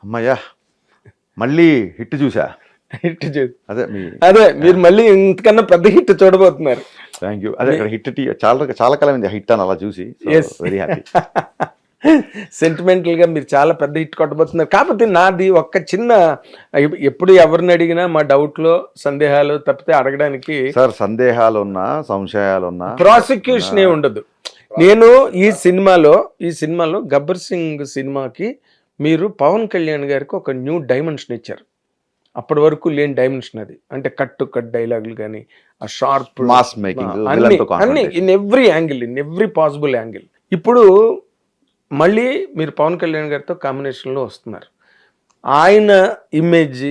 అమ్మయ్యా మళ్ళీ హిట్ చూసా. హిట్ అదే అదే మీరు మళ్ళీ ఇంతకన్నా పెద్ద హిట్ చూడబోతున్నారు. Thank you. అదే ఇక్కడ హిట్ చాలా చాలా కాలం హిట్ అని అలా చూసి వెరీ హ్యాపీ. సెంటిమెంటల్ గా మీరు చాలా పెద్ద హిట్ కొట్టబోతున్నారు. కాకపోతే నాది ఒక్క చిన్న, ఎప్పుడు ఎవరిని అడిగినా మా డౌట్ లో సందేహాలు తప్పితే అడగడానికి సార్ సందేహాలున్నా సంశయాలున్నా ప్రాసిక్యూషన్ ఉండదు. నేను ఈ సినిమాలో గబ్బర్ సింగ్ సినిమాకి మీరు పవన్ కళ్యాణ్ గారికి ఒక న్యూ డైమెన్షన్ ఇచ్చారు. అప్పటి వరకు లేని డైమెన్షన్ అది. అంటే కట్ డైలాగులు కానీ ఆ షార్ప్ మాస్ మేకింగ్ అన్ని ఇన్ ఎవ్రీ పాసిబుల్ యాంగిల్. ఇప్పుడు మళ్ళీ మీరు పవన్ కళ్యాణ్ గారితో కాంబినేషన్లో వస్తున్నారు. ఆయన ఇమేజ్,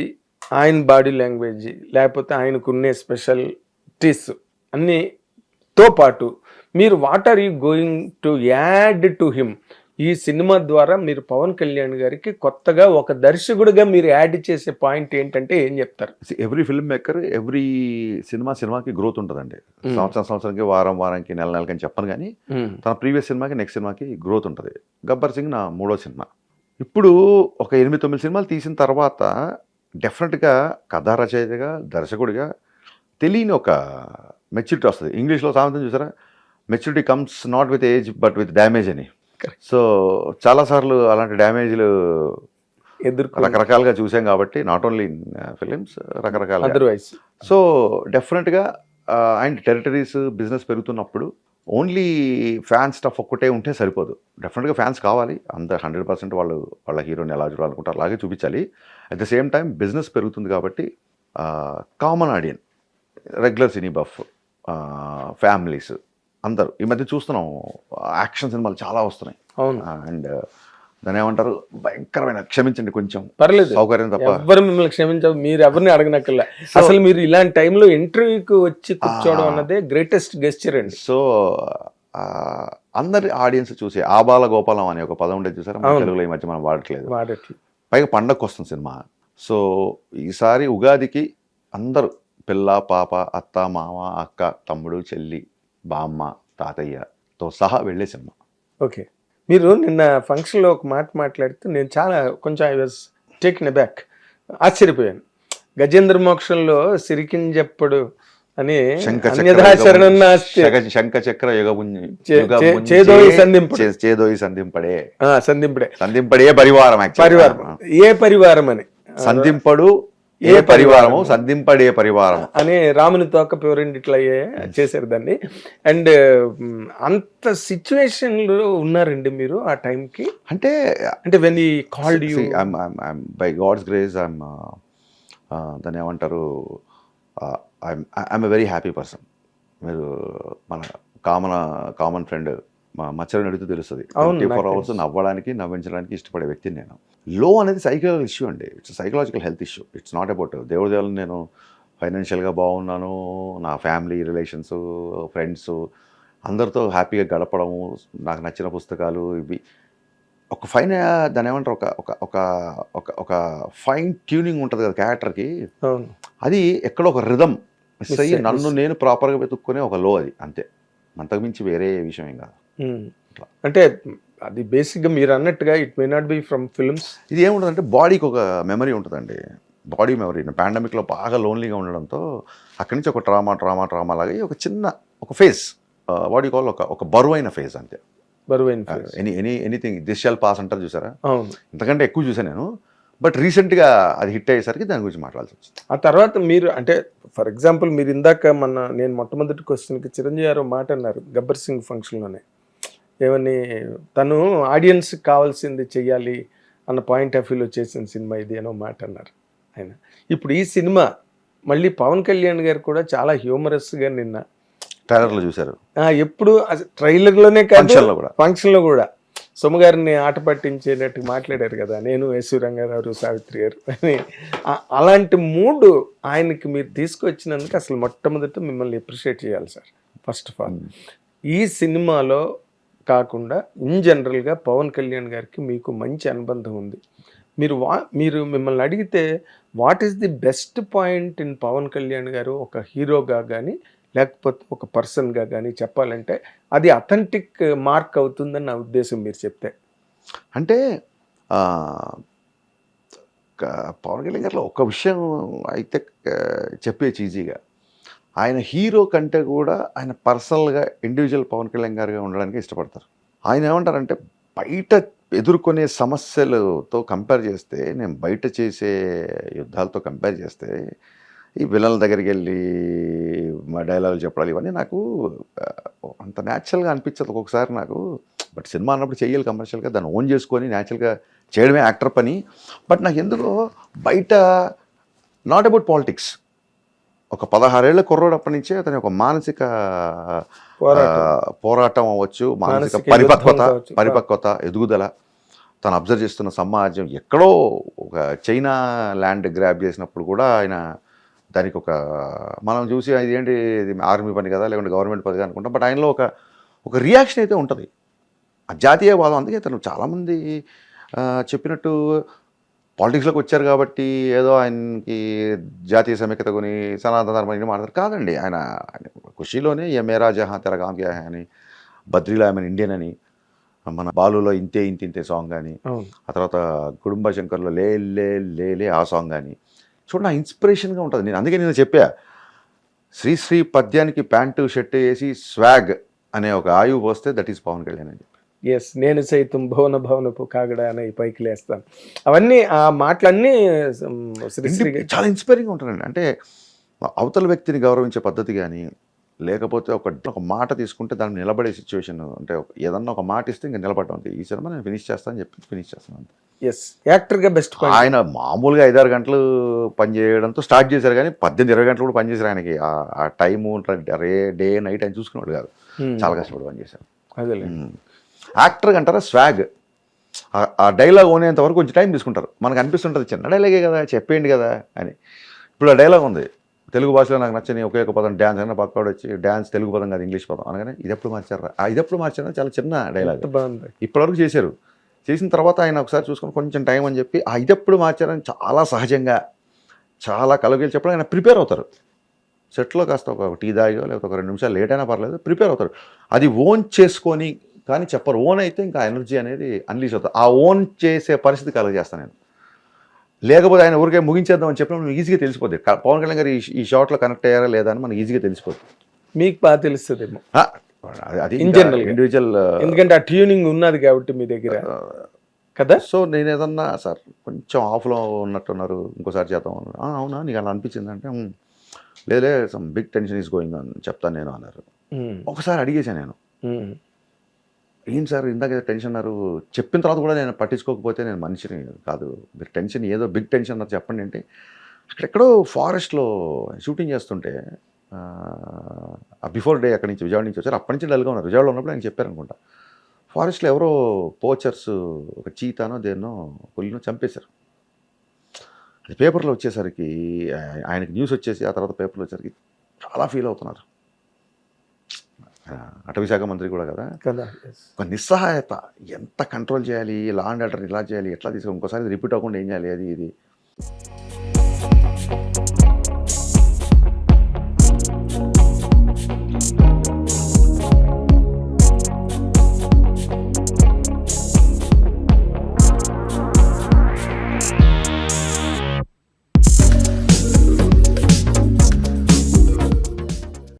ఆయన బాడీ లాంగ్వేజ్, లేకపోతే ఆయనకున్నే స్పెషాలిటీస్ అన్నితో పాటు మీరు what are you going to add to him? ఈ సినిమా ద్వారా మీరు పవన్ కళ్యాణ్ గారికి కొత్తగా ఒక దర్శకుడిగా మీరు యాడ్ చేసే పాయింట్ ఏంటంటే ఏం చెప్తారు? ఎవ్రీ ఫిల్మ్ మేకర్ ఎవ్రీ సినిమాకి గ్రోత్ ఉంటుందండి. సంవత్సరానికి వారానికి నెలకి అని చెప్పను, కానీ తన ప్రీవియస్ సినిమాకి నెక్స్ట్ సినిమాకి గ్రోత్ ఉంటుంది. గబ్బర్ సింగ్ నా 3వ సినిమా. ఇప్పుడు ఒక 8-9 సినిమాలు తీసిన తర్వాత డెఫినెట్గా కథా రచయితగా దర్శకుడిగా తెలియని ఒక మెచ్యూరిటీ వస్తుంది. ఇంగ్లీష్లో సామెత చూసారా, maturity comes not with age but with damage అని. సో చాలాసార్లు అలాంటి డ్యామేజ్లు రకరకాలుగా చూసాం కాబట్టి, నాట్ ఓన్లీ ఇన్ ఫిలిమ్స్, రకరకాల అదర్వైజ్. సో డెఫినెట్గా అండ్ టెరిటరీస్ బిజినెస్ పెరుగుతున్నప్పుడు ఓన్లీ ఫ్యాన్ స్టఫ్ ఒక్కటే ఉంటే సరిపోదు. డెఫినెట్గా ఫ్యాన్స్ కావాలి. అంత 100% వాళ్ళ హీరోని ఎలా చూడాలనుకుంటారు అలాగే చూపించాలి. At the same time business పెరుగుతుంది కాబట్టి కామన్ ఆడియన్స్, రెగ్యులర్ సినీ బఫ్, ఫ్యామిలీస్ అందరూ ఈ మధ్య చూస్తున్నాం యాక్షన్ సినిమాలు చాలా వస్తున్నాయి. అవును. అండ్ దాని ఏమంటారు, భయంకరమైన, క్షమించండి కొంచెం పర్లేదు, సౌకర్యం తప్ప ఎవరు మిమ్మల్ని క్షమించారు, మీరు ఎవరిని అడగనక్కర్లే. అసలు మీరు ఇలాంటి టైంలో ఇంటర్వ్యూకి వచ్చి కూర్చోవడం అన్నదే గ్రేటెస్ట్ గెస్చర్ అండి. సో అందరి ఆడియన్స్ చూసి ఆబాల గోపాలం అనే ఒక పదం ఉండేది చూసారా, మన తెలుగులో ఈ మధ్య మనం వాడట్లేదు. పైగా పండగకు వస్తుంది సినిమా. సో ఈసారి ఉగాదికి అందరూ పిల్ల పాప, అత్త మామ, అక్క తమ్ముడు చెల్లి, బామ్మ తాతయ్యతో సహా వెళ్ళే సినిమా. ఓకే. మీరు నిన్న ఫంక్షన్లో ఒక మాట మాట్లాడితే నేను చాలా కొంచెం ఐ వాజ్ టేకెన్ అబ్యాక్, ఆశ్చర్యపోయాను. గజేంద్ర మోక్షంలో సిరికింజప్పుడు అని శంఖ చక్ర చేదోయి సంధింపడే పరివారం. ఏ పరివారం అని సంధింపడు ఏ పరివారము, సంధింపడే పరివారం అని రాముని తోక పేరెంట్ ఇట్లా చేశారు దాన్ని. అండ్ అంత సిచ్యువేషన్లో ఉన్నారండి మీరు ఆ టైంకి? అంటే when he called you, by God's grace I'm దాన్ని ఏమంటారు, I'm a very happy person. మీరు మన కామన్ ఫ్రెండ్ మా మచ్చరని అడిగితే తెలుస్తుంది. 24 hours నవ్వడానికి నవ్వించడానికి ఇష్టపడే వ్యక్తిని నేను. లో అనేది సైకలాజికల్ ఇష్యూ అండి. It's psychological health issue. It's not about దేవుడి దేవుళ్ళు నేను ఫైనాన్షియల్గా బాగున్నాను, నా ఫ్యామిలీ రిలేషన్స్, ఫ్రెండ్స్ అందరితో హ్యాపీగా గడపడము, నాకు నచ్చిన పుస్తకాలు, ఇవి ఒక ఫైన్ దాని ఏమంటారు, ఒక ఫైన్ ట్యూనింగ్ ఉంటుంది కదా క్యారెక్టర్కి. అది ఎక్కడో ఒక రిథమ్ మిస్ అయ్యి నన్ను నేను ప్రాపర్గా వెతుక్కునే ఒక లో, అది అంతే, అంతకుమించి వేరే విషయం ఏం కాదు. అంటే అది బేసిక్గా మీరు అన్నట్టుగా it may not be from films. ఇది ఏముంటుందంటే బాడీకి ఒక మెమరీ ఉంటుందండి, బాడీ మెమరీ. పాండమిక్లో బాగా లోన్లీగా ఉండడంతో అక్కడి నుంచి ఒక ట్రామా లాగా ఒక చిన్న ఒక ఫేజ్, బాడీ కాల్ ఒక బరువైన ఫేజ్, అంతే. బరువైన ఎనీథింగ్ దిస్ షాల్ పాస్ అంటారు చూసారా, ఇంతకంటే ఎక్కువ చూసాను నేను. బట్ రీసెంట్గా అది హిట్ అయ్యేసరికి దాని గురించి మాట్లాడాల్సి వచ్చింది. ఆ తర్వాత మీరు అంటే ఫర్ ఎగ్జాంపుల్ మీరు ఇందాక నేను మొట్టమొదటి క్వశ్చన్కి చిరంజీవి గారు మాట అన్నారు గబ్బర్ సింగ్ ఫంక్షన్లోనే, ఏమని తను ఆడియన్స్కి కావాల్సింది చెయ్యాలి అన్న పాయింట్ ఆఫ్ వ్యూలో చేసిన సినిమా ఇది అనో మాట అన్నారు ఆయన. ఇప్పుడు ఈ సినిమా మళ్ళీ పవన్ కళ్యాణ్ గారు కూడా చాలా హ్యూమరస్గా నిన్న ట్రైలర్లో చూశారు. ఎప్పుడు ట్రైలర్లోనే కాదు ఫంక్షన్లో కూడా సొమ్మగారిని ఆట పట్టించేటట్టు మాట్లాడారు కదా, నేను ఎస్వి రంగారావు, సావిత్రి గారు అని. అలాంటి మూడు ఆయనకి మీరు తీసుకొచ్చినందుకు అసలు మొట్టమొదట మిమ్మల్ని అప్రిషియేట్ చేయాలి సార్. ఫస్ట్ ఆఫ్ ఆల్ ఈ సినిమాలో కాకుండా ఇన్ జనరల్గా పవన్ కళ్యాణ్ గారికి మీకు మంచి అనుబంధం ఉంది. మీరు మిమ్మల్ని అడిగితే what is the best point in Pawan Kalyan garu ఒక హీరోగా కానీ లేకపోతే ఒక పర్సన్గా కానీ చెప్పాలంటే అది అథెంటిక్ మార్క్ అవుతుందని నా ఉద్దేశం మీరు చెప్తే. అంటే పవన్ కళ్యాణ్ గారిలో ఒక విషయం అయితే చెప్పేసి ఈజీగా, ఆయన హీరో కంటే కూడా ఆయన పర్సనల్గా ఇండివిజువల్ పవన్ కళ్యాణ్ గారుగా ఉండడానికి ఇష్టపడతారు. ఆయన ఏమంటారంటే బయట ఎదుర్కొనే సమస్యలతో కంపేర్ చేస్తే, నేను బయట చేసే యుద్ధాలతో కంపేర్ చేస్తే ఈ విలన్ల దగ్గరికి వెళ్ళి మా డైలాగులు చెప్పడాలు ఇవన్నీ నాకు అంత న్యాచురల్గా అనిపించదు ఒక్కొక్కసారి నాకు. బట్ సినిమా అన్నప్పుడు చేయాలి కమర్షియల్గా, దాన్ని ఓన్ చేసుకొని న్యాచురల్గా చేయడమే యాక్టర్ పని. బట్ నాకు ఎందుకో బయట నాట్ అబౌట్ పాలిటిక్స్, ఒక 16 ఏళ్ల కుర్రోడు అప్పటి నుంచే అతని ఒక మానసిక పోరాటం అవ్వచ్చు, మానసిక పరిపక్వత ఎదుగుదల, తను అబ్జర్వ్ చేస్తున్న సమాజం ఎక్కడో ఒక చైనా ల్యాండ్ గ్రాబ్ చేసినప్పుడు కూడా ఆయన దానికి ఒక మనం చూసి అది ఏంటి ఆర్మీ పని కదా లేకుంటే గవర్నమెంట్ పని కదా అనుకుంటాం. బట్ ఆయనలో ఒక రియాక్షన్ అయితే ఉంటుంది, ఆ జాతీయవాదం. అందుకే తను చాలామంది చెప్పినట్టు పాలిటిక్స్లోకి వచ్చారు కాబట్టి ఏదో ఆయనకి జాతీయ సమైక్యత కొని సనాతన ధర్మం మాట్లాడతారు కాదండి. ఆయన ఖుషీలోనే ఏ మేరా జహా తెర గామ్ క్యా హై అని, బద్రీలో ఐ మీన్ ఇండియన్ అని, మన బాలులో ఇంతే ఇంతే సాంగ్ కానీ, ఆ తర్వాత కుటుంబ శంకర్లో లే లే లే లే ఆ సాంగ్ కానీ చూడండి, ఇన్స్పిరేషన్గా ఉంటుంది. నేను అందుకే నేను చెప్పా, శ్రీశ్రీ పద్యానికి ప్యాంటు షర్ట్ వేసి స్వాగ్ అనే ఒక ఆయువు పోస్తే దట్ ఈస్ పవన్ కళ్యాణ్ అని చెప్పి. ఎస్, నేను సైతం భవనపు కాగడ అని పైకి లేస్తాను. అవన్నీ ఆ మాటలన్నీ చాలా ఇన్స్పైరింగ్గా ఉంటుందండి. అంటే అవతల వ్యక్తిని గౌరవించే పద్ధతి కానీ, లేకపోతే ఒక మాట తీసుకుంటే దాన్ని నిలబడే సిచ్యువేషన్, అంటే ఏదన్నా ఒక మాట ఇస్తే ఇంకా నిలబడడం. అంటే ఈ సినిమా నేను ఫినిష్ చేస్తానని చెప్పి ఫినిష్ చేస్తాను అంతే. ఎస్, యాక్టర్గా బెస్ట్. ఆయన మామూలుగా 5-6 గంటలు పని చేయడంతో స్టార్ట్ చేశారు, కానీ 18-20 గంటలు కూడా పని చేశారు. ఆయనకి ఆ టైము డే నైట్ ఆయన చూసుకునేవాడు కాదు, చాలా కష్టపడి పని చేశారు. అదే యాక్టర్ అంటారా స్వాగ్, ఆ డైలాగ్ ఓనేంత వరకు కొంచెం టైం తీసుకుంటారు. మనకు అనిపిస్తుంటుంది చిన్న డైలాగే కదా చెప్పేయండి కదా అని. ఇప్పుడు ఆ డైలాగ్ ఉంది తెలుగు భాషలో నాకు నచ్చని ఒకే ఒక పదం డ్యాన్స్ అయినా పక్కవాడు వచ్చి డ్యాన్స్ తెలుగు పదం కాదు ఇంగ్లీష్ పదం అనగానే ఇదెప్పుడు మార్చారా, ఇదెప్పుడు మార్చారా చాలా చిన్న డైలాగ్ ఇప్పటివరకు చేశారు. చేసిన తర్వాత ఆయన ఒకసారి చూసుకొని కొంచెం టైం అని చెప్పి ఆ ఇదెప్పుడు మార్చారని చాలా సహజంగా చాలా కలగలి చెప్పడం ఆయన ప్రిపేర్ అవుతారు. సెట్లో కాస్త ఒక టీ తాగో లేకపోతే ఒక 2 నిమిషాలు లేట్ అయినా పర్లేదు, ప్రిపేర్ అవుతారు. అది ఓన్ చేసుకొని కానీ చెప్పరు. ఓన్ అయితే ఇంకా ఎనర్జీ అనేది అన్లీష్ అవుతుంది. ఆ ఓన్ చేసే పరిస్థితి కలుగజేస్తాను నేను. లేకపోతే ఆయన ఊరికే ముగించేద్దాం అని చెప్పినప్పుడు ఈజీగా తెలిసిపోద్ది పవన్ కళ్యాణ్ గారు ఈ షాట్లో కనెక్ట్ అయ్యారా లేదా అని మనకి ఈజీగా తెలిసిపోద్ది. మీకు బాగా తెలుస్తుందేమో అది ఇన్ జనరల్ ఇండివిజువల్, ఎందుకంటే ఆ ట్యూనింగ్ ఉన్నది కాబట్టి మీ దగ్గర కదా. సో నేను ఏదన్నా సార్ కొంచెం ఆఫ్లో ఉన్నట్టున్నారు ఇంకోసారి చేద్దాం అన్నారు. అవునా నీకు అలా అనిపించింది అంటే లేదే some big tension is going అని చెప్తాను నేను అన్నారు. ఒకసారి అడిగేశాను నేను, ఏంటి సార్ ఇందాక టెన్షన్ అన్నారు, చెప్పిన తర్వాత కూడా నేను పట్టించుకోకపోతే నేను మనిషిని కాదు, మీరు టెన్షన్ ఏదో బిగ్ టెన్షన్ అన్నారు చెప్పండి అంటే, అక్కడెక్కడో ఫారెస్ట్లో షూటింగ్ చేస్తుంటే బిఫోర్ డే అక్కడి నుంచి విజయవాడ నుంచి వచ్చారు. అప్పటి నుంచి డల్గా ఉన్నారు. విజయవాడలో ఉన్నప్పుడు ఆయన చెప్పారు అనుకుంటా, ఫారెస్ట్లో ఎవరో పోచర్స్ ఒక చీతానో దేన్నో పులినో చంపేశారు. అది పేపర్లో వచ్చేసరికి ఆయనకి న్యూస్ వచ్చేసి ఆ తర్వాత పేపర్లో వచ్చేసరికి చాలా ఫీల్ అవుతున్నారు. అటవీ శాఖ మంత్రి కూడా కదా, ఒక నిస్సహాయత, ఎంత కంట్రోల్ చేయాలి, లా అండ్ ఆర్డర్ ఇలా చేయాలి, ఎట్లా తీసుకోవాలి, ఇంకోసారి రిపీట్ అవ్వకుండా ఏం చేయాలి, అది ఇది